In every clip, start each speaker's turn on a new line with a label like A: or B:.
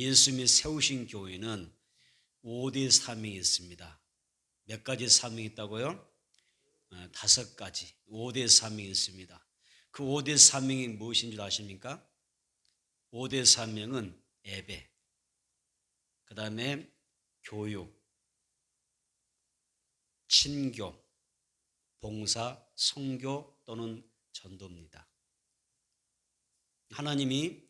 A: 예수님이 세우신 교회는 5대 사명이 있습니다. 몇 가지 사명이 있다고요? 5가지. 5대 사명이 있습니다. 그 5대 사명이 무엇인 줄 아십니까? 5대 사명은 예배, 그 다음에 교육, 친교, 봉사, 선교 또는 전도입니다. 하나님이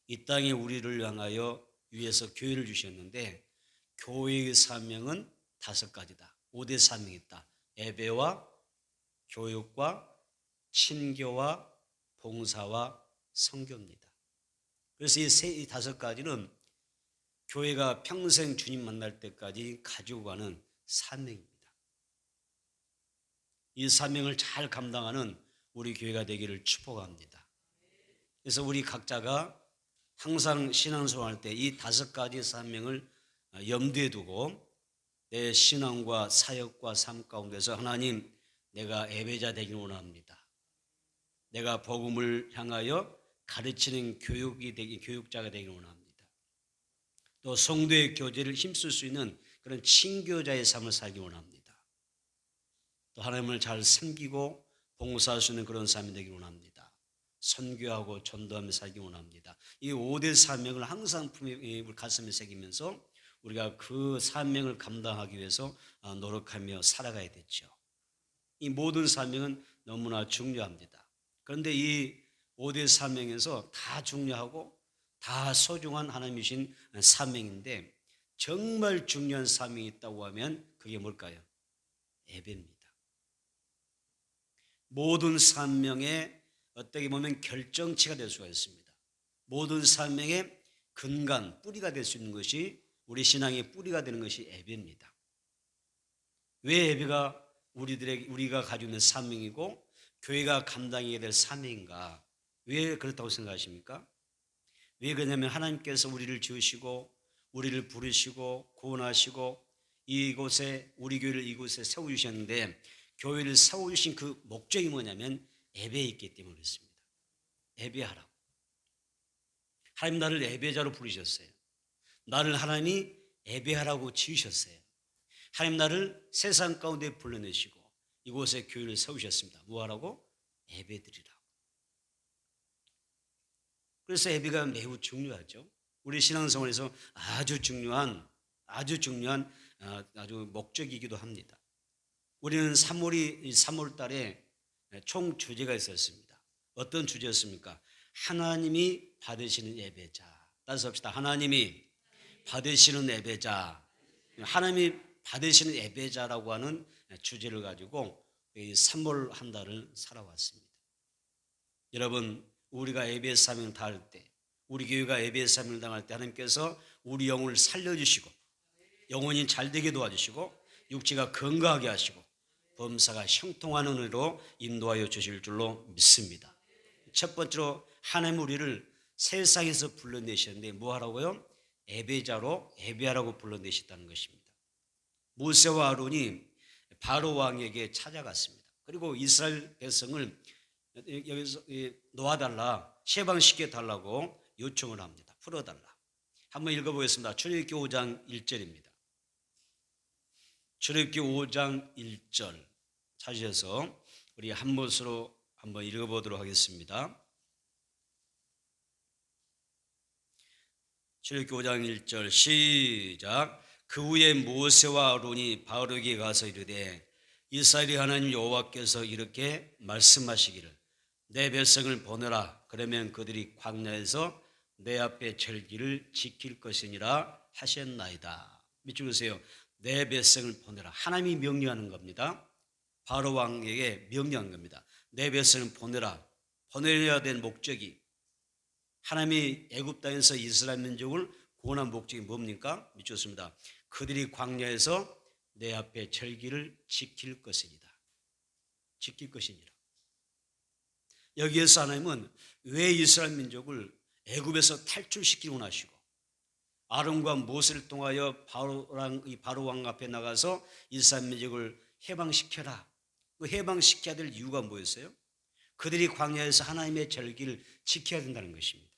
A: 이 땅에 우리를 향하여 위해서 교회를 주셨는데 교회의 사명은 5가지다. 5대 사명이 있다. 예배와 교육과 친교와 봉사와 선교입니다. 그래서 이 5가지는 교회가 평생 주님 만날 때까지 가지고 가는 사명입니다. 이 사명을 잘 감당하는 우리 교회가 되기를 축복합니다. 그래서 우리 각자가 항상 신앙생활할 때 이 5가지 사명을 염두에 두고 내 신앙과 사역과 삶 가운데서 하나님, 내가 예배자 되기를 원합니다. 내가 복음을 향하여 가르치는 교육자가 되기를 원합니다. 또 성도의 교제를 힘쓸 수 있는 그런 친교자의 삶을 살기 원합니다. 또 하나님을 잘 섬기고 봉사할 수 있는 그런 삶이 되기를 원합니다. 선교하고 전도하며 살기 원합니다. 이 5대 사명을 항상 우리 가슴에 새기면서 우리가 그 사명을 감당하기 위해서 노력하며 살아가야 되죠. 이 모든 사명은 너무나 중요합니다. 그런데 이 5대 사명에서 다 중요하고 다 소중한 하나님이신 사명인데 정말 중요한 사명이 있다고 하면 그게 뭘까요? 예배입니다. 모든 사명의 어떻게 보면 결정체가 될 수가 있습니다. 모든 사명의 근간, 뿌리가 될 수 있는 것이 우리 신앙의 뿌리가 되는 것이 예배입니다. 왜 예배가 우리가 가지고 있는 사명이고 교회가 감당해야 될 사명인가? 왜 그렇다고 생각하십니까? 왜 그러냐면 하나님께서 우리를 지으시고 우리를 부르시고 구원하시고 이곳에 우리 교회를 이곳에 세워주셨는데 교회를 세워주신 그 목적이 뭐냐면 예배에 있기 때문에 그렇습니다. 예배하라고. 하나님 나를 예배자로 부르셨어요. 나를 하나님이 예배하라고 지으셨어요. 하나님 나를 세상 가운데 불러내시고 이곳에 교회를 세우셨습니다. 뭐하라고? 예배드리라고. 그래서 예배가 매우 중요하죠. 우리 신앙생활에서 아주 중요한 아주 목적이기도 합니다. 우리는 3월 달에 총 주제가 있었습니다. 어떤 주제였습니까? 하나님이 받으시는 예배자. 따라서 합시다. 하나님이 받으시는 예배자. 하나님이 받으시는 예배자라고 하는 주제를 가지고 3월 한 달을 살아왔습니다. 여러분, 우리가 예배의 사명을 다할 때, 우리 교회가 예배의 사명을 당할 때 하나님께서 우리 영혼을 살려주시고 영혼이 잘되게 도와주시고 육체가 건강하게 하시고 범사가 형통하는 은혜로 인도하여 주실 줄로 믿습니다. 첫 번째로 하나님 우리를 세상에서 불러내셨는데 뭐 하라고요? 예배자로 예배하라고 불러내셨다는 것입니다. 모세와 아론이 바로 왕에게 찾아갔습니다. 그리고 이스라엘 백성을 여기서 놓아달라, 해방시켜 달라고 요청을 합니다. 풀어달라. 한번 읽어보겠습니다. 출애굽기 5장 1절입니다. 출애굽기 5장 1절 찾으셔서 우리 한 못으로 한번 읽어보도록 하겠습니다. 출애굽기 5장 1절 시작. 그 후에 모세와 아론이 바로에게 가서 이르되 이스라엘의 하나님 여호와께서 이렇게 말씀하시기를 내 백성을 보내라. 그러면 그들이 광야에서 내 앞에 절기를 지킬 것이니라 하셨나이다. 밑줄 그으세요. 내 백성을 보내라. 하나님이 명령하는 겁니다. 바로 왕에게 명령한 겁니다. 내 백성을 보내라. 보내야 될 목적이 하나님이 애굽 땅에서 이스라엘 민족을 구원한 목적이 뭡니까? 미쳤습니다. 그들이 광야에서 내 앞에 절기를 지킬 것이니라. 지킬 것이니라. 여기에서 하나님은 왜 이스라엘 민족을 애굽에서 탈출시키기 원하시고 아론과 모세를 통하여 바로 왕 앞에 나가서 이스라엘 민족을 해방시켜라. 그 해방시켜야 될 이유가 뭐였어요? 그들이 광야에서 하나님의 절기를 지켜야 된다는 것입니다.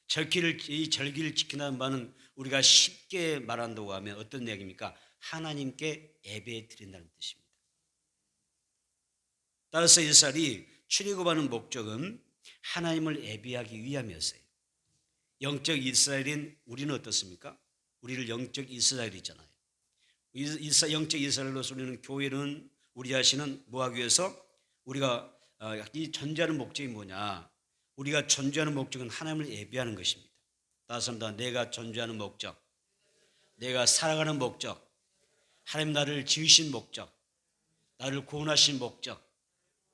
A: 이 절기를 지킨다는 바는 우리가 쉽게 말한다고 하면 어떤 얘기입니까? 하나님께 예배 드린다는 뜻입니다. 따라서 이스라엘이 출애굽하는 목적은 하나님을 예배하기 위함이었어요. 영적 이스라엘인 우리는 어떻습니까? 우리를 영적 이스라엘이잖아요. 영적 이스라엘로서 우리는 교회는 우리 자신은 뭐하기 위해서 우리가 이 존재하는 목적이 뭐냐? 우리가 존재하는 목적은 하나님을 예배하는 것입니다. 다시 한번 내가 존재하는 목적, 내가 살아가는 목적, 하나님 나를 지으신 목적, 나를 구원하신 목적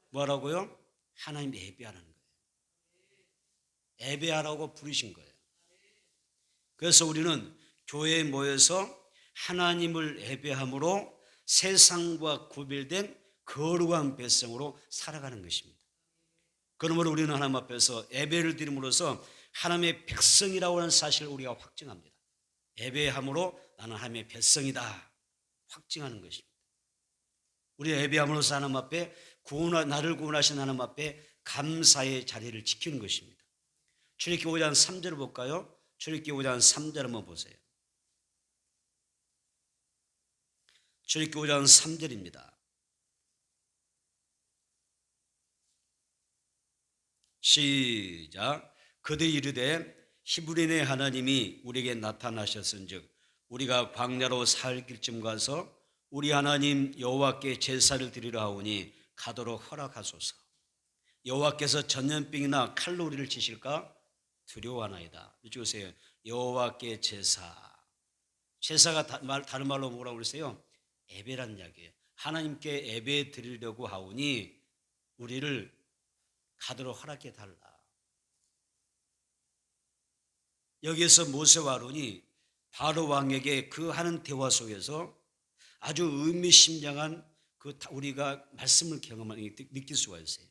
A: 뭐라고요? 하나님 예배하는 거예요. 예배하라고 부르신 거예요. 그래서 우리는 교회에 모여서 하나님을 예배함으로 세상과 구별된 거룩한 백성으로 살아가는 것입니다. 그러므로 우리는 하나님 앞에서 예배를 드림으로써 하나님의 백성이라고 하는 사실을 우리가 확증합니다. 예배함으로 나는 하나님의 백성이다 확증하는 것입니다. 우리 예배함으로써 하나님 앞에 나를 구원하신 하나님 앞에 감사의 자리를 지키는 것입니다. 출애굽기 5장 3절을 볼까요? 출애굽기 5장 3절 한번 보세요. 출애굽기 5장 3절입니다. 시작. 그들이 이르되 히브리인의 하나님이 우리에게 나타나셨은즉 우리가 광야로 살길쯤 가서 우리 하나님 여호와께 제사를 드리려 하오니 가도록 허락하소서. 여호와께서 전염병이나 칼로 우리를 치실까 두려워하나이다. 이쪽 오세요. 여호와께 제사가 다른 말로 뭐라고 그러세요? 예배란 이야기예요. 하나님께 예배 드리려고 하오니 우리를 가도록 허락해 달라. 여기에서 모세와 아론이 바로 왕에게 그 하는 대화 속에서 아주 의미심장한 우리가 말씀을 느낄 수가 있어요.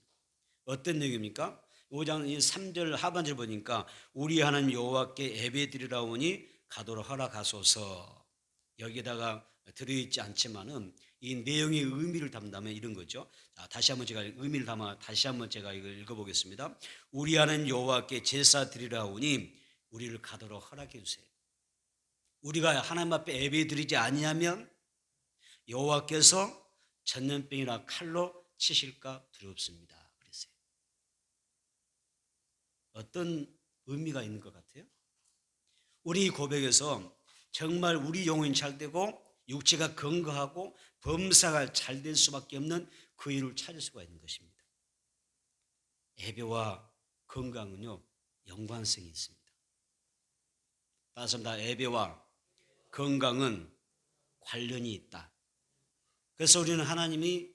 A: 어떤 내용입니까? 5장 3절 하반절 보니까 우리 하나님 여호와께 예배 드리라 오니 가도록 허락하소서. 여기다가 들어있지 않지만은 이 내용의 의미를 담다면 이런 거죠. 자, 다시 한번 제가 의미를 담아 다시 한번 제가 이걸 읽어보겠습니다. 우리 하나님 여호와께 제사 드리라 오니 우리를 가도록 허락해 주세요. 우리가 하나님 앞에 예배 드리지 아니하면 여호와께서 전염병이나 칼로 치실까 두렵습니다. 그랬어요. 어떤 의미가 있는 것 같아요? 우리 고백에서 정말 우리 영혼이 잘 되고 육체가 건강하고 범사가 잘 될 수밖에 없는 그 이유를 찾을 수가 있는 것입니다. 예배와 건강은요 연관성이 있습니다. 따라서 다 예배와 건강은 관련이 있다. 그래서 우리는 하나님이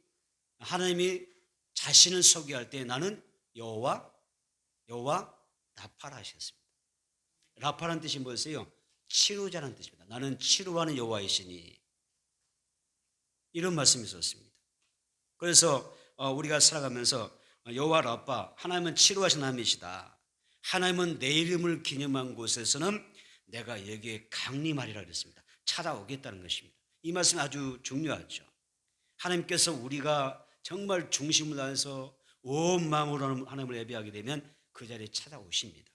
A: 자신을 소개할 때 나는 여호와 라파라 하셨습니다. 라파라는 뜻이 뭐였어요? 치료자라는 뜻입니다. 나는 치료하는 여호와이시니 이런 말씀이 있었습니다. 그래서 우리가 살아가면서 여호와 라파, 하나님은 치료하신 하나님이시다. 하나님은 내 이름을 기념한 곳에서는 내가 여기에 강림하리라 그랬습니다. 찾아오겠다는 것입니다. 이 말씀이 아주 중요하죠. 하나님께서 우리가 정말 중심을 다해서 온 마음으로 하나님을 예배하게 되면 그 자리에 찾아오십니다.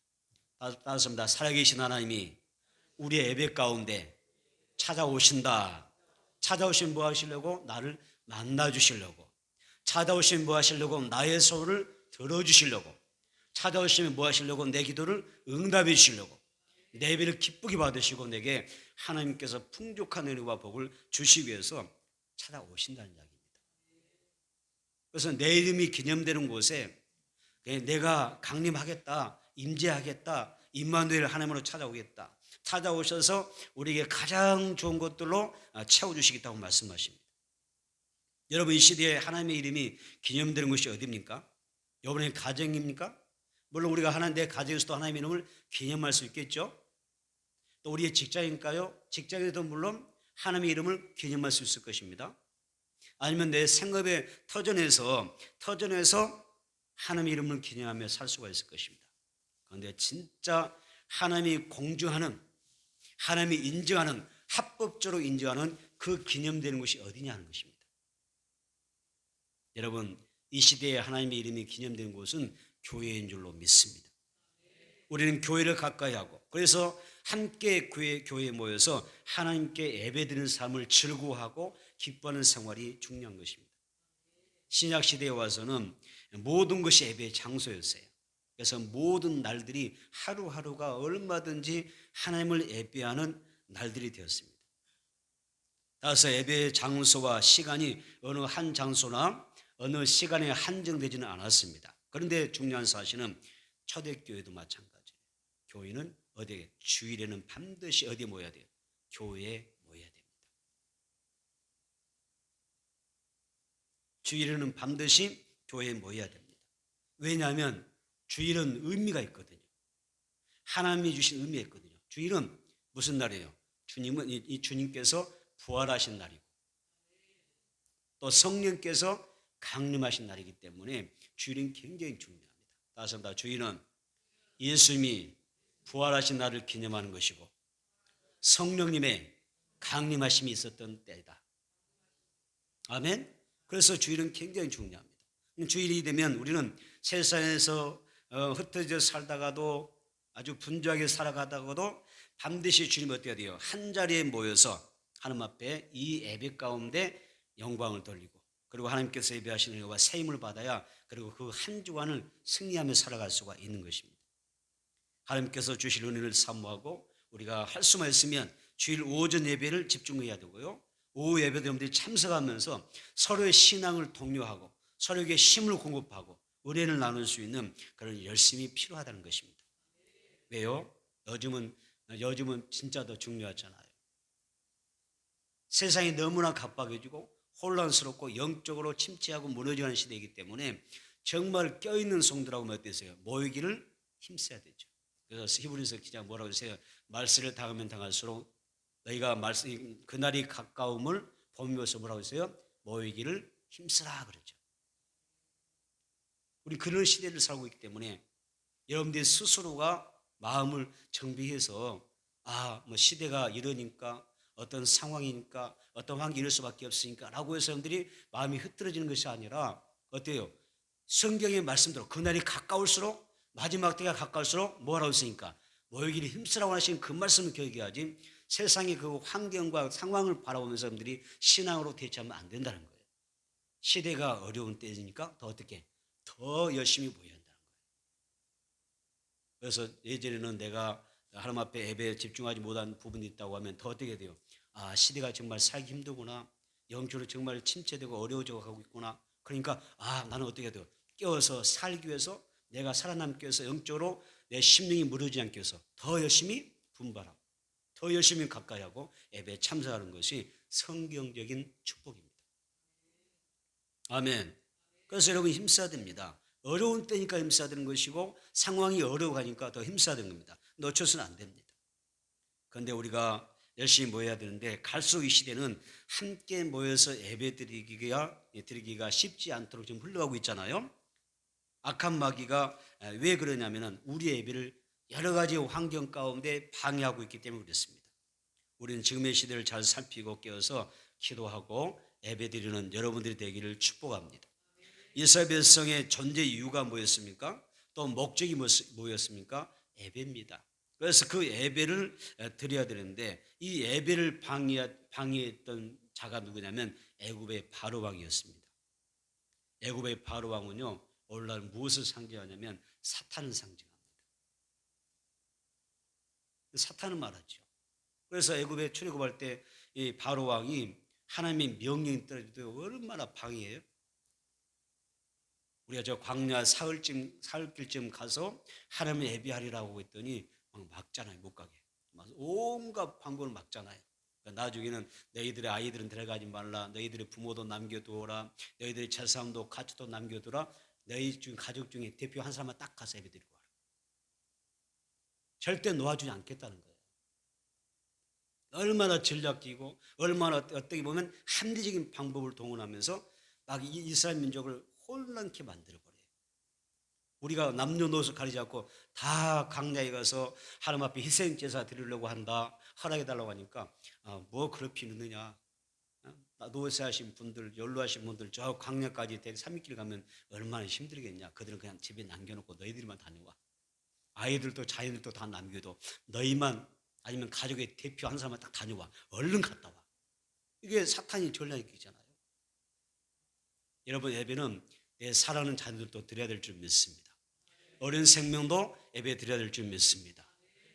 A: 따뜻합니다. 살아계신 하나님이 우리의 예배 가운데 찾아오신다. 찾아오시면 뭐 하시려고? 나를 만나주시려고. 찾아오시면 뭐 하시려고? 나의 소리를 들어주시려고. 찾아오시면 뭐 하시려고? 내 기도를 응답해 주시려고. 내 예배를 기쁘게 받으시고 내게 하나님께서 풍족한 은혜와 복을 주시기 위해서 찾아오신다는 이야기입니다. 그래서 내 이름이 기념되는 곳에 내가 강림하겠다, 임재하겠다, 임마누엘 하나님으로 찾아오겠다. 찾아오셔서 우리에게 가장 좋은 것들로 채워주시겠다고 말씀하십니다. 여러분, 이 시대에 하나님의 이름이 기념되는 곳이 어디입니까? 여러분의 가정입니까? 물론 우리가 내 가정에서도 하나님의 이름을 기념할 수 있겠죠. 또 우리의 직장일까요? 직장에도 물론 하나님의 이름을 기념할 수 있을 것입니다. 아니면 내 생업의 터전에서 하나님의 이름을 기념하며 살 수가 있을 것입니다. 그런데 진짜 하나님이 공정하는, 하나님이 인정하는, 합법적으로 인정하는 그 기념되는 곳이 어디냐 하는 것입니다. 여러분, 이 시대에 하나님의 이름이 기념되는 곳은 교회인 줄로 믿습니다. 우리는 교회를 가까이 하고 그래서 함께 교회에 모여서 하나님께 예배드리는 삶을 즐거워하고 기뻐하는 생활이 중요한 것입니다. 신약 시대에 와서는 모든 것이 예배의 장소였어요. 그래서 모든 날들이 하루하루가 얼마든지 하나님을 예배하는 날들이 되었습니다. 따라서 예배의 장소와 시간이 어느 한 장소나 어느 시간에 한정되지는 않았습니다. 그런데 중요한 사실은 초대교회도 마찬가지예요. 교회는 어디에? 주일에는 반드시 어디에 모여야 돼요? 교회에 모여야 됩니다. 주일에는 반드시 교회에 모여야 됩니다. 왜냐하면 주일은 의미가 있거든요. 하나님이 주신 의미가 있거든요. 주일은 무슨 날이에요? 주님은 이 주님께서 부활하신 날이고 또 성령께서 강림하신 날이기 때문에 주일은 굉장히 중요합니다. 다시 한번 주일은 예수님이 부활하신 날을 기념하는 것이고 성령님의 강림하심이 있었던 때이다. 아멘. 그래서 주일은 굉장히 중요합니다. 주일이 되면 우리는 세상에서 흩어져 살다가도 아주 분주하게 살아가다가도 반드시 주님 어떻게 돼요? 한 자리에 모여서 하나님 앞에 이 예배 가운데 영광을 돌리고 그리고 하나님께서 예배하시는 은혜와 세임을 받아야 그리고 그 한 주간을 승리하며 살아갈 수가 있는 것입니다. 하나님께서 주실 은혜를 사모하고 우리가 할 수만 있으면 주일 오전 예배를 집중해야 되고요. 오후 예배들이 참석하면서 서로의 신앙을 독려하고 서로에게 힘을 공급하고 은혜를 나눌 수 있는 그런 열심이 필요하다는 것입니다. 왜요? 요즘은 진짜 더 중요하잖아요. 세상이 너무나 갑박해지고 혼란스럽고 영적으로 침체하고 무너져가는 시대이기 때문에 정말 껴있는 성도라고 하면 어땠어요? 모이기를 힘써야 되죠. 그래서 히브리서 기자 뭐라고 하세요? 말세를 당하면 당할수록 너희가 그날이 가까움을 보면서 뭐라고 했어요? 모이기를 힘쓰라 그러죠. 우리 그런 시대를 살고 있기 때문에 여러분들 스스로가 마음을 정비해서 뭐 시대가 이러니까 어떤 상황이니까 어떤 환경이 이럴 수밖에 없으니까 라고 해서 사람들이 마음이 흐트러지는 것이 아니라 어때요? 성경의 말씀대로 그날이 가까울수록 마지막 때가 가까울수록 뭐라고 했으니까 모이기를 힘쓰라고 하신 그 말씀을 기억해야지 세상의 그 환경과 상황을 바라보면서 사람들이 신앙으로 대처하면 안 된다는 거예요. 시대가 어려운 때니까 더 어떻게 더 열심히 모여야 한다는 거예요. 그래서 예전에는 내가 하나님 앞에 예배에 집중하지 못한 부분이 있다고 하면 더 어떻게 돼요? 시대가 정말 살기 힘들구나. 영적으로 정말 침체되고 어려워져 가고 있구나. 그러니까 나는 어떻게 돼요? 깨어서 살기 위해서 내가 살아남기 위해서 영적으로 내 심령이 무너지지 않기 위해서 더 열심히 분발하고 더 열심히 가까이 하고 예배에 참석하는 것이 성경적인 축복입니다. 아멘. 그래서 여러분 힘써야 됩니다. 어려운 때니까 힘써야 되는 것이고 상황이 어려워가니까 더 힘써야 되는 겁니다. 놓쳐서는 안 됩니다. 그런데 우리가 열심히 모여야 되는데 갈수록 이 시대는 함께 모여서 예배 드리기가 쉽지 않도록 지금 흘러가고 있잖아요. 악한 마귀가 왜 그러냐면 우리의 예배를 여러 가지 환경 가운데 방해하고 있기 때문에 그렇습니다. 우리는 지금의 시대를 잘 살피고 깨어서 기도하고 예배드리는 여러분들이 되기를 축복합니다. 이스라엘 백성의 존재 이유가 뭐였습니까? 또 목적이 뭐였습니까? 예배입니다. 그래서 그 예배를 드려야 되는데 이 예배를 방해했던 자가 누구냐면 애굽의 바로 왕이었습니다. 애굽의 바로 왕은요 오늘날 무엇을 상징하냐면 사탄을 상징합니다. 사탄은 말하죠. 그래서 애굽에 출애굽할 때 이 바로 왕이 하나님의 명령이 떨어져도 얼마나 방해해요. 우리가 저 광야 사흘길쯤 가서 하나님을 예배하리라고 했더니 막 막잖아요. 못 가게. 온갖 방법을 막잖아요. 그러니까 나중에는 너희들의 아이들은 데려가지 말라. 너희들의 부모도 남겨두어라. 너희들의 재산도 가축도 남겨두라. 너희 중 가족 중에 대표 한 사람만 딱 가서 예배드리고 와라. 절대 놓아주지 않겠다는 거예요. 얼마나 전략적이고 얼마나 어떻게 보면 합리적인 방법을 동원하면서 막 이스라엘 민족을 혼란케 만들어버려요. 우리가 남녀노소 가리지 않고 다 강야에 가서 하나님 앞에 희생제사 드리려고 한다. 허락해달라고 하니까 뭐 그렇게 있느냐. 노쇠하신 분들, 연로하신 분들 저 강야까지 3일길 가면 얼마나 힘들겠냐. 그들은 그냥 집에 남겨놓고 너희들만 다녀와. 아이들도 자녀들도 다 남겨도 너희만 아니면 가족의 대표 한 사람만 딱 다녀와. 얼른 갔다 와. 이게 사탄이 전략이잖아요. 여러분, 예배는 내 사랑하는 자녀들도 드려야 될 줄 믿습니다. 어린 생명도 예배 드려야 될 줄 믿습니다.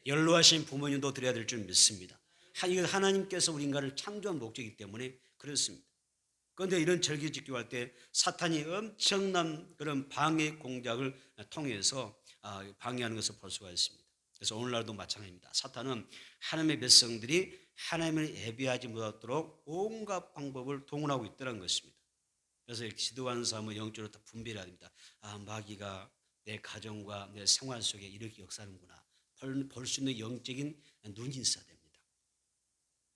A: 연로하신 부모님도 드려야 될 줄 믿습니다. 이건 하나님께서 우리 인간을 창조한 목적이기 때문에 그렇습니다. 그런데 이런 절기 지키고 할 때 사탄이 엄청난 그런 방해 공작을 통해서 방해하는 것을 볼 수가 있습니다. 그래서 오늘날도 마찬가지입니다. 사탄은 하나님의 백성들이 하나님을 예배하지 못하도록 온갖 방법을 동원하고 있다는 것입니다. 그래서 지도하는 사람은 영적으로 다 분별해야 됩니다. 마귀가 내 가정과 내 생활 속에 이렇게 역사하는구나. 볼 수 있는 영적인 눈이 있어야 됩니다.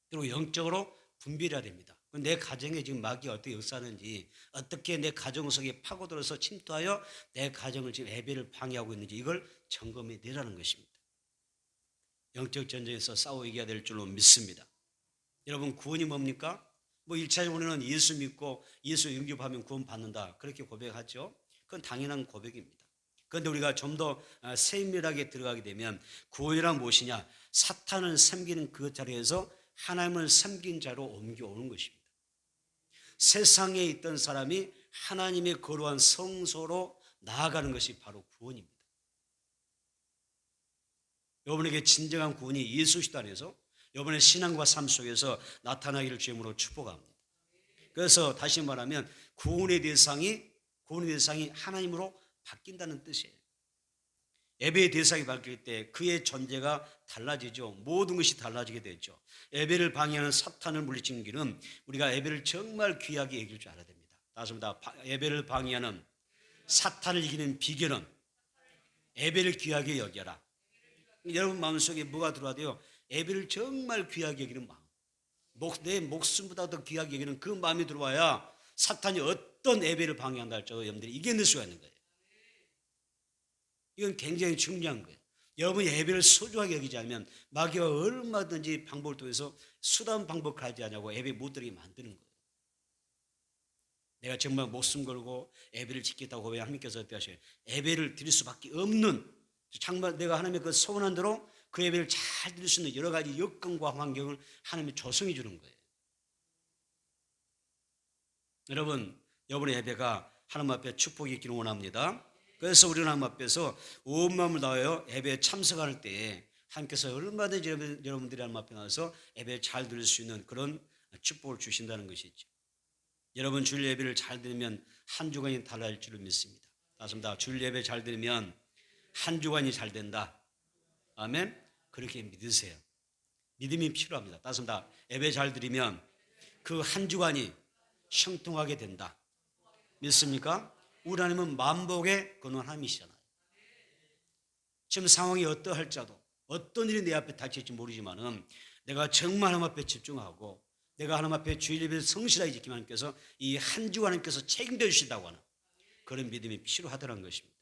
A: 그리고 영적으로 분별해야 됩니다. 내 가정에 지금 마귀가 어떻게 역사하는지, 어떻게 내 가정 속에 파고들어서 침투하여 내 가정을 지금 예배를 방해하고 있는지 이걸 점검해 내라는 것입니다. 영적 전쟁에서 싸워 이겨야 될 줄로 믿습니다. 여러분, 구원이 뭡니까? 1차적으로는 예수 믿고 예수 영접하면 구원 받는다, 그렇게 고백하죠. 그건 당연한 고백입니다. 그런데 우리가 좀 더 세밀하게 들어가게 되면 구원이란 무엇이냐? 사탄을 섬기는 그 자리에서 하나님을 섬긴 자로 옮겨오는 것입니다. 세상에 있던 사람이 하나님의 거룩한 성소로 나아가는 것이 바로 구원입니다. 여러분에게 진정한 구원이 예수시다 안에서 여러분의 신앙과 삶 속에서 나타나기를 주님으로 축복합니다. 그래서 다시 말하면 구원의 대상이 하나님으로 바뀐다는 뜻이에요. 예배의 대상이 바뀔 때 그의 존재가 달라지죠. 모든 것이 달라지게 되죠. 예배를 방해하는 사탄을 물리치는 길은 우리가 예배를 정말 귀하게 여길 줄 알아야 됩니다. 따습니다. 예배를 방해하는 사탄을 이기는 비결은 예배를 귀하게 여겨라. 여러분 마음속에 뭐가 들어와야 돼요? 예배를 정말 귀하게 여기는 마음, 내 목숨보다 더 귀하게 여기는 그 마음이 들어와야 사탄이 어떤 예배를 방해한다 할지라도 여러분들이 이겨낼 수가 있는 거예요. 이건 굉장히 중요한 거예요. 여러분이 예배를 소중하게 여기지 않으면 마귀가 얼마든지 방법을 통해서 수단 방법 가지 않냐고 예배 못 드리게 만드는 거예요. 내가 정말 목숨 걸고 예배를 지켰다고 고백하면 하나님께서 어떻게 하셔요? 예배를 드릴 수밖에 없는, 정말 내가 하나님의 그 소원한 대로 그 예배를 잘 드릴 수 있는 여러 가지 여건과 환경을 하나님이 조성해 주는 거예요. 여러분의 예배가 하나님 앞에 축복이 있기를 원합니다. 그래서 우리는 하나님 앞에서 온 마음을 다하여 예배에 참석할 때 하나님께서 얼마든지 여러분들이 하나님 앞에 나와서 예배를 잘 드릴 수 있는 그런 축복을 주신다는 것이죠. 여러분 주일 예배를 잘 드리면 한 주간이 달라질 줄을 믿습니다. 맞습니다. 주일 예배 잘 드리면 한 주간이 잘 된다. 아멘. 그렇게 믿으세요. 믿음이 필요합니다. 맞습니다. 예배 잘 드리면 그 한 주간이 형통하게 된다. 믿습니까? 우리 하나님은 만복의 근원 하나님이시잖아요. 지금 상황이 어떠할지라도 어떤 일이 내 앞에 닥칠지 모르지만은 내가 정말 하나님 앞에 집중하고 내가 하나님 앞에 주일 예배를 성실하게 지키면 하나님께서 이 한 주간 하나님께서 책임져 주신다고 하는 그런 믿음이 필요하다는 것입니다.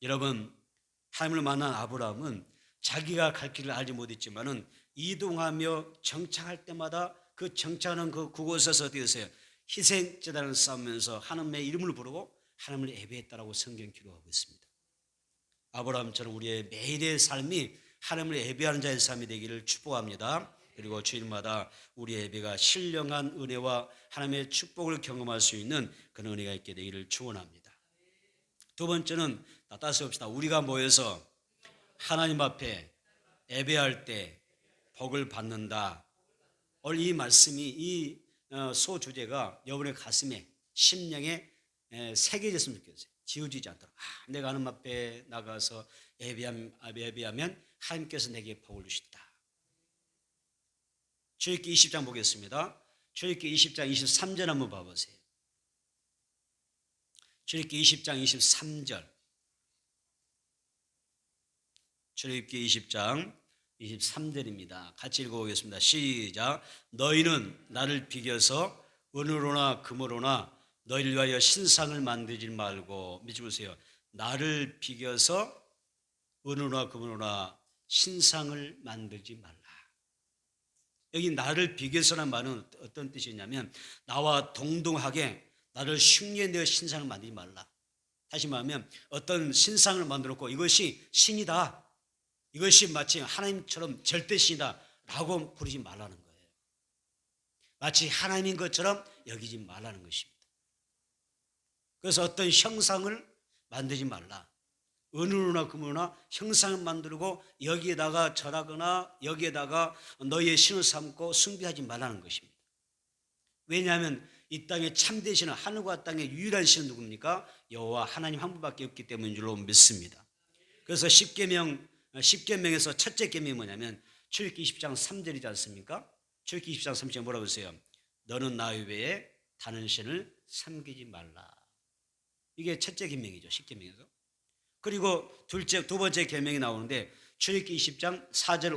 A: 여러분, 하나님을 만난 아브라함은 자기가 갈 길을 알지 못했지만은 이동하며 정착할 때마다 그 정착하는 그곳에서 어떻게 됐어요? 희생제단을 쌓으면서 하나님의 이름을 부르고 하나님을 예배했다라고 성경 기록하고 있습니다. 아브라함처럼 우리의 매일의 삶이 하나님을 예배하는 자의 삶이 되기를 축복합니다. 그리고 주일마다 우리의 예배가 신령한 은혜와 하나님의 축복을 경험할 수 있는 그런 은혜가 있게 되기를 축원합니다. 두 번째는 따라서 봅시다. 우리가 모여서 하나님 앞에 예배할 때 복을 받는다. 오늘 이 말씀이 이 소주제가 여러분의 가슴에 심령에 새겨졌으면 좋겠어요. 지워지지 않도록 내가 하나님 앞에 나가서 예배하면 하나님께서 내게 복을 주신다. 출애굽기 20장 보겠습니다. 출애굽기 20장 23절 한번 봐보세요. 출애굽기 20장 23절. 출애굽기 20장 23절입니다. 같이 읽어보겠습니다. 시작. 너희는 나를 비겨서 은으로나 금으로나 너희를 위하여 신상을 만들지 말고, 믿지 보세요. 나를 비겨서 은으로나 금으로나 신상을 만들지 말라. 여기 나를 비겨서라는 말은 어떤 뜻이냐면 나와 동등하게 나를 흉내내어 신상을 만들지 말라. 다시 말하면 어떤 신상을 만들었고 이것이 신이다, 이것이 마치 하나님처럼 절대신이다 라고 부르지 말라는 거예요. 마치 하나님인 것처럼 여기지 말라는 것입니다. 그래서 어떤 형상을 만들지 말라. 은으로나 금으로나 형상을 만들고 여기에다가 절하거나 여기에다가 너희의 신을 삼고 숭배하지 말라는 것입니다. 왜냐하면 이 땅에 참된 신은, 하늘과 땅의 유일한 신은 누굽니까? 여호와 하나님 한 분밖에 없기 때문인 줄로 믿습니다. 그래서 십계명에서 첫째 계명이 뭐냐면 출애굽기 20장 3절이지 않습니까? 출애굽기 20장 3절에 뭐라고 했어요? 너는 나 외에 다른 신을 섬기지 말라. 이게 첫째 계명이죠, 십계명에서. 그리고 두 번째 계명이 나오는데 출애굽기 20장 4절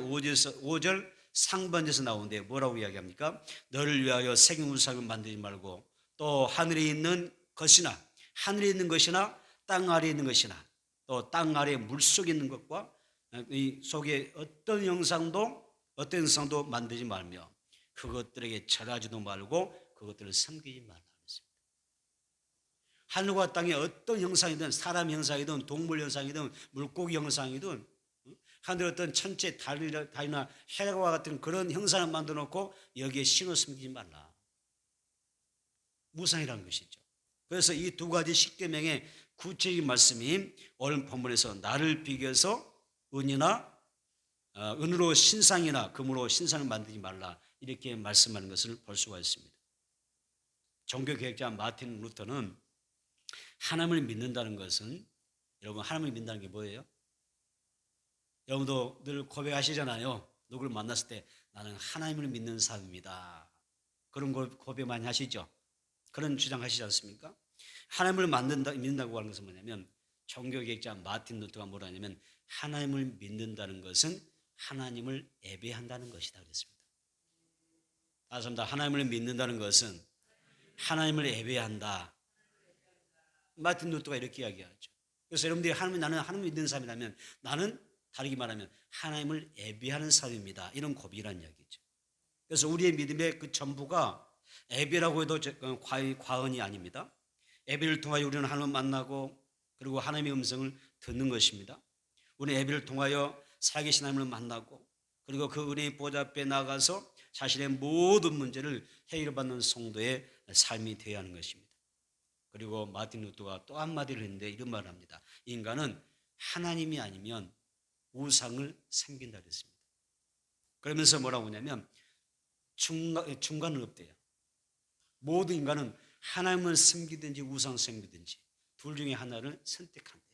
A: 5절 상반에서 나오는데 뭐라고 이야기합니까? 너를 위하여 새긴 우상을 만들지 말고 또 하늘에 있는 것이나 땅 아래에 있는 것이나 또 땅 아래 물속에 있는 것과 이 속에 어떤 형상도 만들지 말며 그것들에게 절하지도 말고 그것들을 섬기지 말라 그랬습니다. 하늘과 땅의 어떤 형상이든 사람 형상이든 동물 형상이든 물고기 형상이든 하늘 어떤 천체 달이나 해와 같은 그런 형상을 만들어 놓고 여기에 신을 섬기지 말라. 무상이라는 것이죠. 그래서 이 두 가지 십계명의 구체적인 말씀이 오늘 본문에서 나를 비교해서 은으로 신상이나 금으로 신상을 만들지 말라 이렇게 말씀하는 것을 볼 수가 있습니다. 종교개혁자 마틴 루터는 하나님을 믿는다는 것은, 여러분 하나님을 믿는다는 게 뭐예요? 여러분도 늘 고백하시잖아요. 누구를 만났을 때 나는 하나님을 믿는 사람입니다. 그런 고백 많이 하시죠. 그런 주장하시지 않습니까? 하나님을 믿는다고 하는 것은 뭐냐면 종교개혁자 마틴 루터가 뭐라 하냐면 하나님을 믿는다는 것은 하나님을 예배한다는 것이다 그랬습니다. 다시 한번 하나님을 믿는다는 것은 하나님을 예배한다. 마틴 루터가 이렇게 이야기하죠. 그래서 여러분들이 나는 하나님을 믿는 사람이라면 나는 다르게 말하면 하나님을 예배하는 사람입니다. 이런 고백이라는 이야기죠. 그래서 우리의 믿음의 그 전부가 예배라고 해도 과언이 아닙니다. 예배를 통하여 우리는 하나님을 만나고 그리고 하나님의 음성을 듣는 것입니다. 우리는 예배를 통하여 살아계신 하나님을 만나고 그리고 그 은혜의 보좌 앞에 나가서 자신의 모든 문제를 해결받는 성도의 삶이 되어야 하는 것입니다. 그리고 마틴 루터가 또 한마디를 했는데 이런 말을 합니다. 인간은 하나님이 아니면 우상을 섬긴다 그랬습니다. 그러면서 뭐라고 하냐면 중간은 없대요. 모든 인간은 하나님을 섬기든지 우상 섬기든지 둘 중에 하나를 선택한대요.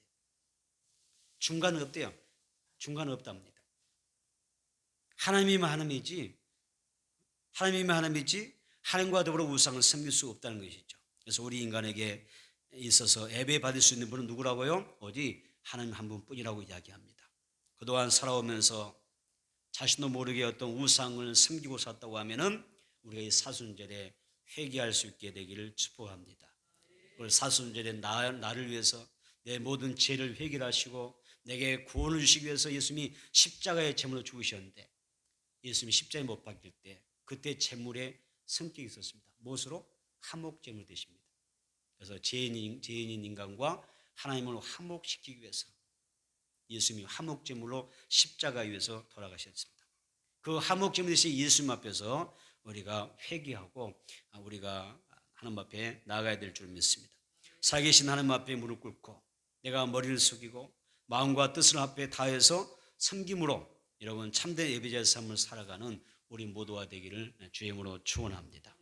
A: 중간은 없대요. 중간은 없답니다. 하나님이면 하나님이지 하나님과 더불어 우상을 섬길 수 없다는 것이죠. 그래서 우리 인간에게 있어서 예배 받을 수 있는 분은 누구라고요? 오직 하나님 한 분뿐이라고 이야기합니다. 그동안 살아오면서 자신도 모르게 어떤 우상을 섬기고 살았다고 하면은 우리가 이 사순절에 회개할 수 있게 되기를 축복합니다. 오늘 사순절에 나를 위해서 내 모든 죄를 회개하시고 내게 구원을 주시기 위해서 예수님이 십자가의 제물로 죽으셨는데 예수님이 십자가에 못 박힐 때 그때 제물에 성격이 있었습니다. 무엇으로? 화목제물 되십니다. 그래서 죄인인 인간과 하나님을 화목시키기 위해서 예수님이 화목제물로 십자가 위에서 돌아가셨습니다. 그 화목제물 되신 예수님 앞에서 우리가 회개하고 우리가 하나님 앞에 나아가야 될 줄 믿습니다. 살아계신 하나님 앞에 무릎 꿇고 내가 머리를 숙이고 마음과 뜻을 앞에 다해서 섬김으로 여러분 참된 예배자의 삶을 살아가는 우리 모두가 되기를 주의 이름으로 축원합니다.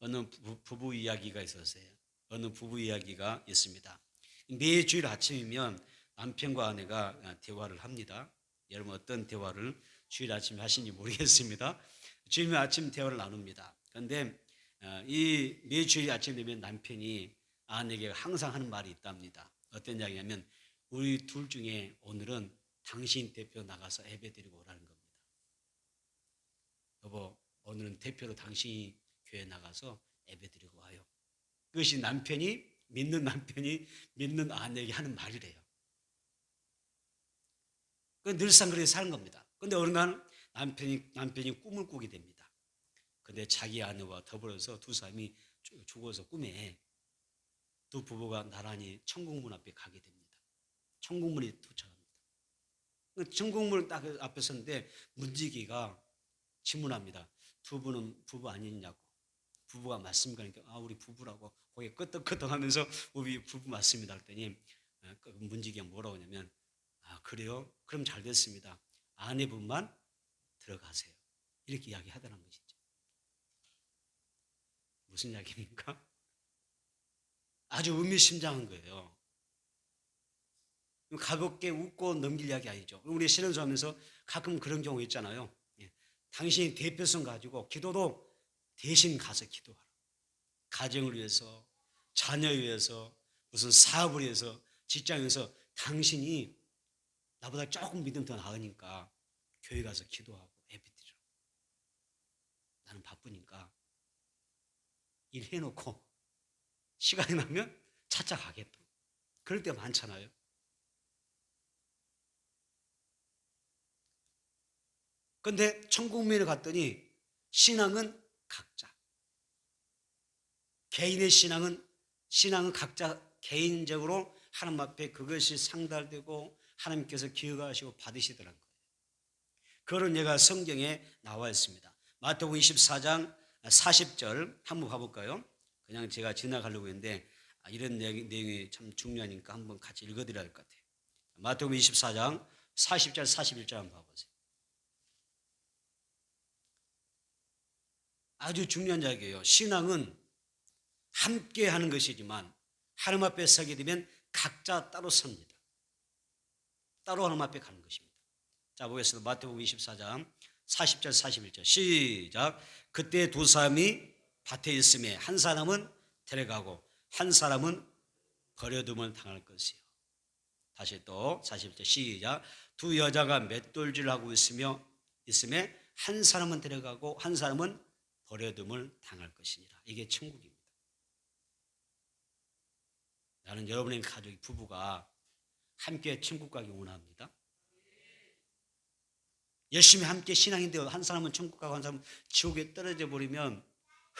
A: 어느 부부 이야기가 있었어요. 어느 부부 이야기가 있습니다. 매주일 아침이면 남편과 아내가 대화를 합니다. 여러분 어떤 대화를 주일 아침에 하시는지 모르겠습니다. 주일 아침 대화를 나눕니다. 그런데 이 매주일 아침 되면 남편이 아내에게 항상 하는 말이 있답니다. 어떤 이야기냐면 우리 둘 중에 오늘은 당신 대표 나가서 예배 드리고 오라는 겁니다. 여보, 오늘은 대표로 당신이 교회 나가서 예배 드리고 와요. 그것이 믿는 남편이 믿는 아내에게 하는 말이래요. 늘상 그렇게 사는 겁니다. 그런데 어느 날 남편이 꿈을 꾸게 됩니다. 그런데 자기 아내와 더불어서 두 사람이 죽어서 꿈에 두 부부가 나란히 천국문 앞에 가게 됩니다. 천국문이 도착합니다. 천국문 딱 앞에 섰는데 문지기가 질문합니다. 두 분은 부부 아니냐고. 부부가 맞습니까? 그러니까 우리 부부라고 고개 끄덕끄덕하면서 우리 부부 맞습니다. 그랬더니 문지기가 뭐라고 하냐면 그래요? 그럼 잘 됐습니다. 아내분만 들어가세요. 이렇게 이야기하더란 것이죠. 무슨 이야기입니까? 아주 의미심장한 거예요. 가볍게 웃고 넘길 이야기 아니죠. 우리 신앙생활하면서 가끔 그런 경우 있잖아요. 당신이 대표성 가지고 기도도 대신 가서 기도하라. 가정을 위해서, 자녀를 위해서, 무슨 사업을 위해서, 직장에서 당신이 나보다 조금 믿음 더 나으니까 교회 가서 기도하고 예배드리라. 나는 바쁘니까 일해놓고 시간이 나면 찾아가겠다. 그럴 때가 많잖아요. 그런데 천국문에 갔더니 신앙은 각자. 개인의 신앙은 각자 개인적으로 하나님 앞에 그것이 상달되고 하나님께서 기억하시고 받으시더라는 거예요. 그거는 얘가 성경에 나와 있습니다. 마태복음 24장 40절 한번 가볼까요? 그냥 제가 지나가려고 했는데 이런 내용이 참 중요하니까 한번 같이 읽어드려야 할 것 같아요. 마태복음 24장 40절 41절 한번 봐보세요. 아주 중요한 이야기예요. 신앙은 함께 하는 것이지만 하나님 앞에 서게 되면 각자 따로 섭니다. 따로 하나님 앞에 가는 것입니다. 자, 보겠습니다. 마태복음 24장 40절 41절 시작. 그때 두 사람이 밭에 있음에 한 사람은 데려가고 한 사람은 버려둠을 당할 것이요. 다시 또 41절 시작. 두 여자가 맷돌질을 하고 있음에 한 사람은 데려가고 한 사람은 버려둠을 당할 것이니라. 이게 천국입니다. 나는 여러분의 가족 부부가 함께 천국 가기 원합니다. 열심히 함께 신앙인데 한 사람은 천국 가고 한 사람은 지옥에 떨어져 버리면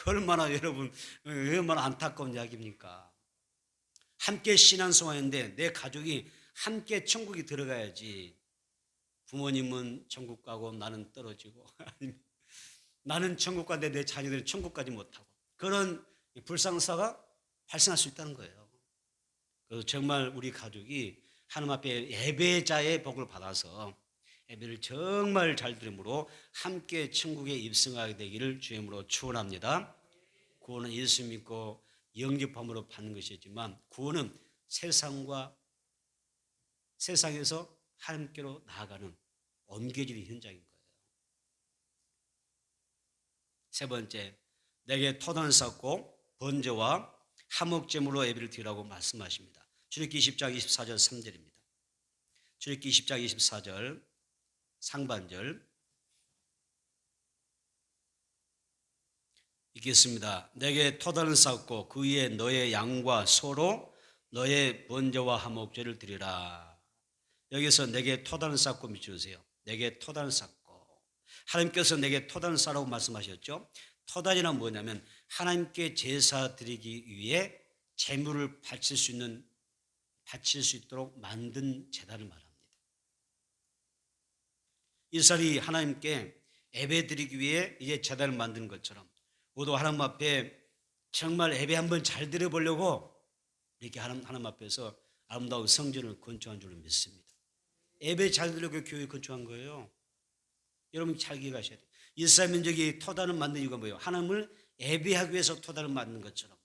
A: 얼마나 여러분 얼마나 안타까운 이야기입니까? 함께 신앙생활인데 내 가족이 함께 천국에 들어가야지. 부모님은 천국 가고 나는 떨어지고 나는 천국 가는데 내 자녀들은 천국 가지 못하고 그런 불상사가 발생할 수 있다는 거예요. 그래서 정말 우리 가족이 하나님 앞에 예배자의 복을 받아서 예배를 정말 잘 드림으로 함께 천국에 입성하게 되기를 주님으로 축원합니다. 구원은 예수 믿고 영접함으로 받는 것이지만 구원은 세상에서 하나님께로 나아가는 옮겨지는 현장인 거예요. 세 번째, 내게 토단을 쌓고 번제와 화목제물로 예배를 드리라고 말씀하십니다. 출애굽기 20장 24절 3절입니다. 출애굽기 20장 24절 상반절 읽겠습니다. 내게 토단을 쌓고 그 위에 너의 양과 소로 너의 번제와 화목제를 드리라. 여기서 내게 토단을 쌓고 밑줄으세요. 내게 토단을 쌓고 하나님께서 내게 토단을 쌓으라고 말씀하셨죠. 토단이란 뭐냐면 하나님께 제사 드리기 위해 제물을 바칠 수 있도록 만든 제단을 말합니다. 이스라엘이 하나님께 예배 드리기 위해 이제 제단을 만든 것처럼 우리도 하나님 앞에 정말 예배 한번 잘 드려보려고 이렇게 하나님 앞에서 아름다운 성전을 건축한 줄을 믿습니다. 예배 잘 드리려고 교회 건축한 거예요. 여러분 잘 기억하셔야 돼요. 이스라엘 민족이 토단을 만든 이유가 뭐예요? 하나님을 예배하기 위해서 토단을 만든 것처럼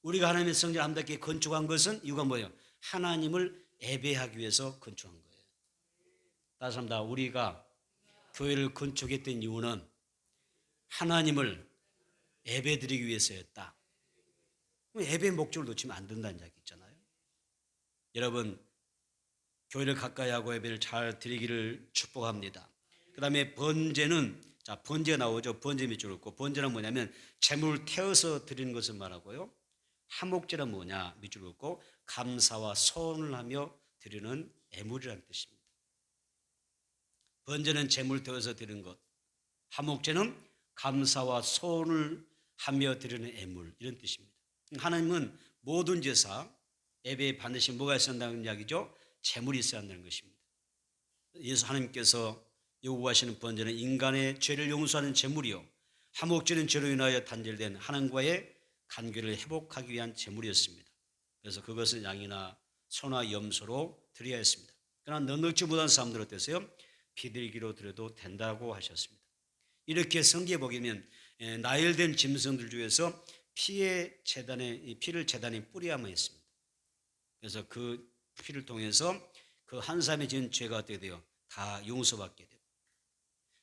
A: 우리가 하나님의 성전을 아름답게 건축한 것은 이유가 뭐예요? 하나님을 예배하기 위해서 건축한 거예요. 다시 한번 우리가 교회를 건축했던 이유는 하나님을 예배드리기 위해서였다. 예배의 목적을 놓치면 안 된다는 이야기 있잖아요. 여러분 교회를 가까이 하고 예배를 잘 드리기를 축복합니다. 그 다음에 번제는 번제 나오죠. 번제 밑줄 긋고 번제는 뭐냐면 제물을 태워서 드리는 것을 말하고요. 화목제는 뭐냐 밑줄 긋고 감사와 소원을 하며 드리는 애물이라는 뜻입니다. 번제는 제물 태워서 드리는 것, 화목제는 감사와 소원을 하며 드리는 애물 이런 뜻입니다. 하나님은 모든 제사, 예배에 반드시 뭐가 있어야 한다는 이야기죠? 재물이 있어야 한다는 것입니다. 예수 하나님께서 요구하시는 번제는 인간의 죄를 용서하는 제물이요, 화목제는 죄로 인하여 단절된 하나님과의 관계를 회복하기 위한 제물이었습니다. 그래서 그것은 양이나 소나 염소로 드려야 했습니다. 그러나 넉넉지 못한 사람들 어땠어요? 비둘기로 드려도 된다고 하셨습니다. 이렇게 성경에 보면 나열된 짐승들 중에서 피를 제단에 뿌려야만 했습니다. 그래서 그 피를 통해서 그 한 사람이 지은 죄가 어떻게 돼요? 다 용서받게 돼요.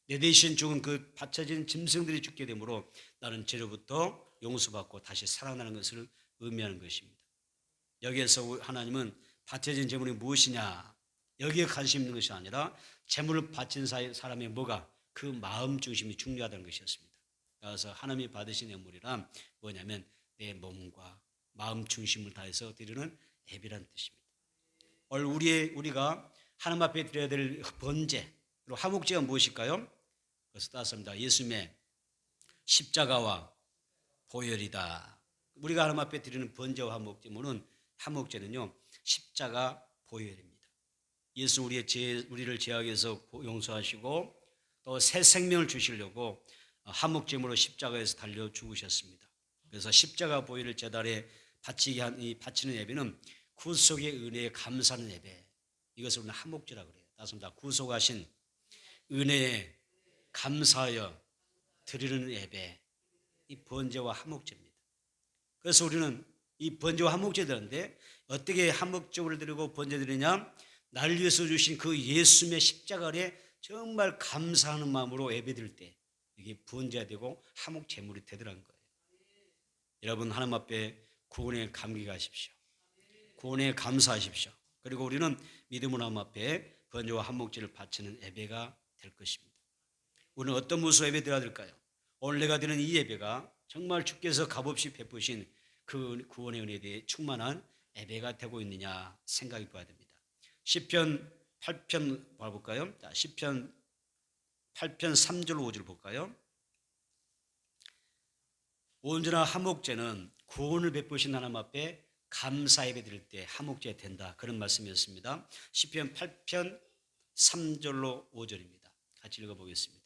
A: 내 대신 죽은 그 바쳐진 짐승들이 죽게 되므로 나는 죄로부터 용서받고 다시 살아나는 것을 의미하는 것입니다. 여기에서 하나님은 바쳐진 제물이 무엇이냐, 여기에 관심 있는 것이 아니라 제물을 바친 사람의 뭐가, 그 마음 중심이 중요하다는 것이었습니다. 그래서 하나님이 받으신 예물이란 뭐냐면 내 몸과 마음 중심을 다해서 드리는 예배란 뜻입니다. 오늘 우리가 하나님 앞에 드려야 될 번제, 그리고 화목제가 무엇일까요? 그래서 따습니다. 예수님의 십자가와 보혈이다. 우리가 하나님 앞에 드리는 번제와 화목제는요, 십자가 보혈입니다. 예수 우리를 죄악에서 용서하시고 또 새 생명을 주시려고 화목제물로 십자가에서 달려 죽으셨습니다. 그래서 십자가 보혈을 제단에 바치는 예배는 구속의 은혜에 감사하는 예배, 이것을 우리는 화목제라고 그래요. 따습니다. 구속하신 은혜에 감사하여 드리는 예배, 이 번제와 화목제입니다. 그래서 우리는 이 번제와 화목제 드리는데 어떻게 화목제를 드리고 번제 드리냐? 나를 위해서 주신 그 예수님의 십자가 아래 정말 감사하는 마음으로 예배 드릴 때 이게 번제가 되고 화목 제물이 되더라는 거예요. 여러분, 하나님 앞에 구원에 감격하십시오. 구원에 감사하십시오. 그리고 우리는 믿음으로 하나님 앞에 번제와 화목제를 바치는 예배가 될 것입니다. 우리는 어떤 모습으로 예배 드려야 될까요? 오늘 내가 드리는 이 예배가 정말 주께서 값없이 베푸신 그 구원의 은혜에 대해 충만한 예배가 되고 있느냐 생각해 봐야 됩니다. 시편 8편 봐볼까요? 시편 8편 3절 5절 볼까요? 온전한 화목제는 구원을 베푸신 하나님 앞에 감사 예배 드릴 때 화목제 된다, 그런 말씀이었습니다. 시편 8편 3절로 5절입니다. 같이 읽어보겠습니다.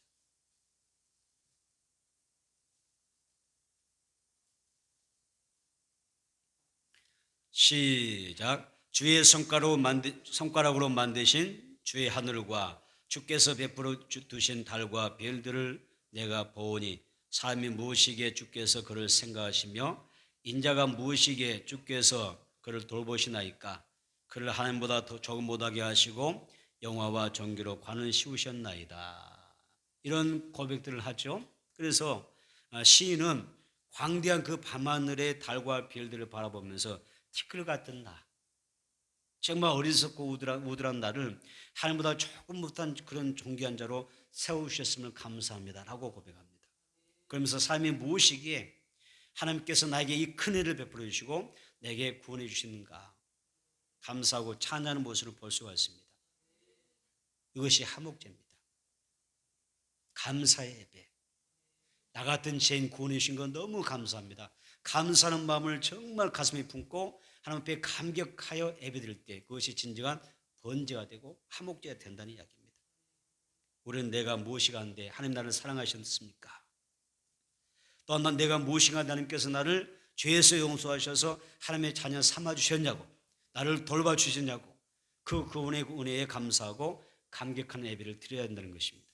A: 시작. 주의 손가락으로 만드신 주의 하늘과 주께서 베풀어 두신 달과 별들을 내가 보오니 사람이 무엇이기에 주께서 그를 생각하시며 인자가 무엇이기에 주께서 그를 돌보시나이까. 그를 하나님보다 더 조금 못하게 하시고 영화와 정기로 관을 씌우셨나이다. 이런 고백들을 하죠. 그래서 시인은 광대한 그 밤하늘의 달과 별들을 바라보면서 티끌 같은 나, 정말 어리석고 우들한 나를 하나님보다 조금 못한 그런 존귀한 자로 세우셨음을 감사합니다 라고 고백합니다. 그러면서 삶이 무엇이기에 하나님께서 나에게 이 큰 은혜를 베풀어 주시고 내게 구원해 주시는가 감사하고 찬양하는 모습을 볼 수가 있습니다. 이것이 화목제입니다. 감사의 예배. 나 같은 죄인 구원해 주신 건 너무 감사합니다. 감사하는 마음을 정말 가슴에 품고 하나님 앞에 감격하여 예배드릴 때 그것이 진정한 번제가 되고 화목제가 된다는 이야기입니다. 우리는 내가 무엇이가 한데 하나님 나를 사랑하셨습니까? 또한 내가 무엇인가 하나님께서 나를 죄에서 용서하셔서 하나님의 자녀 삼아주셨냐고, 나를 돌봐주셨냐고, 그 구원의 은혜에 감사하고 감격하는 예배를 드려야 한다는 것입니다.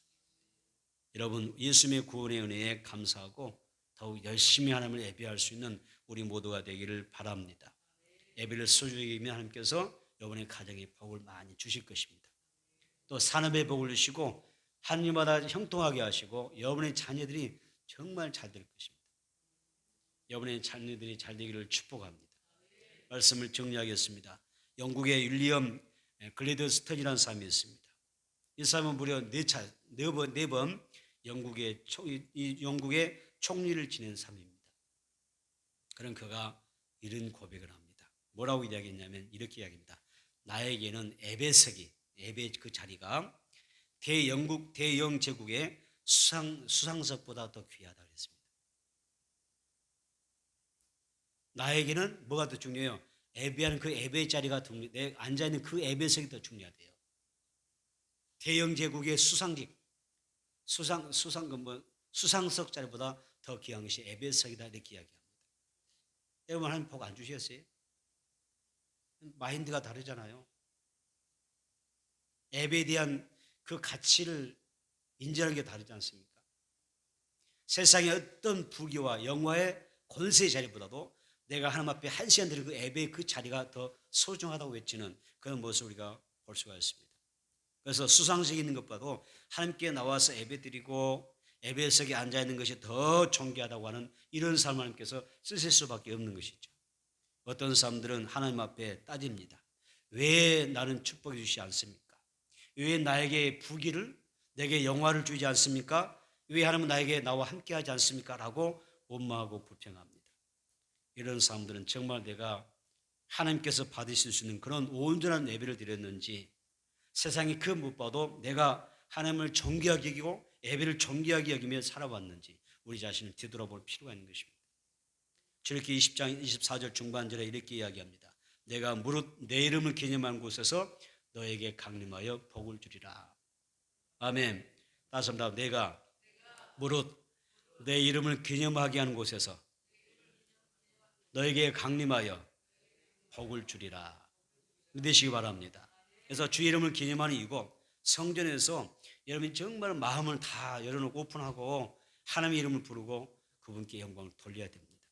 A: 여러분, 예수님의 구원의 은혜에 감사하고 더욱 열심히 하나님을 예배할 수 있는 우리 모두가 되기를 바랍니다. 예배를 소중히 하나님께서 여러분의 가정에 복을 많이 주실 것입니다. 또 산업에 복을 주시고 하나님마다 형통하게 하시고 여러분의 자녀들이 정말 잘 될 것입니다. 여러분의 자녀들이 잘 되기를 축복합니다. 말씀을 정리하겠습니다. 영국의 윌리엄 글래드스턴이라는 사람이 있습니다. 이 사람은 무려 네 번 영국의 총리를 지낸 사람입니다. 그런 그가 이런 고백을 합니다. 뭐라고 이야기했냐면 이렇게 이야기합니다. 나에게는 예배 그 자리가 대영 제국의 수상석보다 더 귀하다 그랬습니다. 나에게는 뭐가 더 중요해요? 예배하는 그 예배의 자리가 내 앉아있는 그 예배석이 더 중요하대요. 대영 제국의 수상석 자리보다 더 귀한 것이 예배석이다 이렇게 이야기합니다. 여러분 하나님 복 안 주셨어요? 마인드가 다르잖아요. 예배에 대한 그 가치를 인정하는 게 다르지 않습니까? 세상의 어떤 부귀와 영화의 권세의 자리보다도 내가 하나님 앞에 한 시간 드리는 그 예배의 그 자리가 더 소중하다고 외치는 그런 모습을 우리가 볼 수가 있습니다. 그래서 수상석에 있는 것보다도 하나님께 나와서 예배 드리고 예배석에 앉아 있는 것이 더 존귀하다고 하는 이런 삶을 하나님께서 쓰실 수밖에 없는 것이죠. 어떤 사람들은 하나님 앞에 따집니다. 왜 나는 축복해 주시지 않습니까? 왜 나에게 부귀를 내게 영화를 주지 않습니까? 왜 하나님은 나에게 나와 함께 하지 않습니까? 라고 원망하고 불평합니다. 이런 사람들은 정말 내가 하나님께서 받으실 수 있는 그런 온전한 예배를 드렸는지 세상이 그 무엇보다도 내가 하나님을 존귀하게 여기고 예배를 존귀하게 여기며 살아왔는지 우리 자신을 되돌아볼 필요가 있는 것입니다. 출애굽기 20장 24절 중반절에 이렇게 이야기합니다. 내가 무릇 내 이름을 기념하는 곳에서 너에게 강림하여 복을 주리라. 아멘. 다시 한번 내가 무릇 내 이름을 기념하게 하는 곳에서 너에게 강림하여 복을 주리라. 믿으시기 바랍니다. 그래서 주의 이름을 기념하는 이유고 성전에서 여러분이 정말 마음을 다 열어놓고 오픈하고 하나님의 이름을 부르고 그분께 영광을 돌려야 됩니다.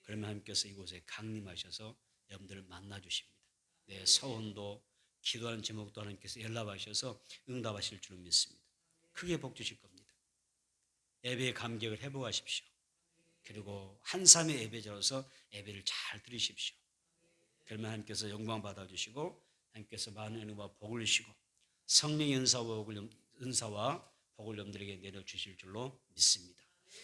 A: 그러면 하나님께서 이곳에 강림하셔서 여러분들을 만나 주십니다. 내 서원도 기도하는 제목도 하나님께서 연락하셔서 응답하실 줄 믿습니다. 크게 복 주실 겁니다. 예배의 감격을 회복하십시오. 그리고 한 삶의 예배자로서 예배를 잘 드리십시오. 그러면 하나님께서 영광 받아주시고 하나님께서 많은 은혜와 복을 주시고 성령의 은사와 복을 여러분들에게 내려주실 줄로 믿습니다.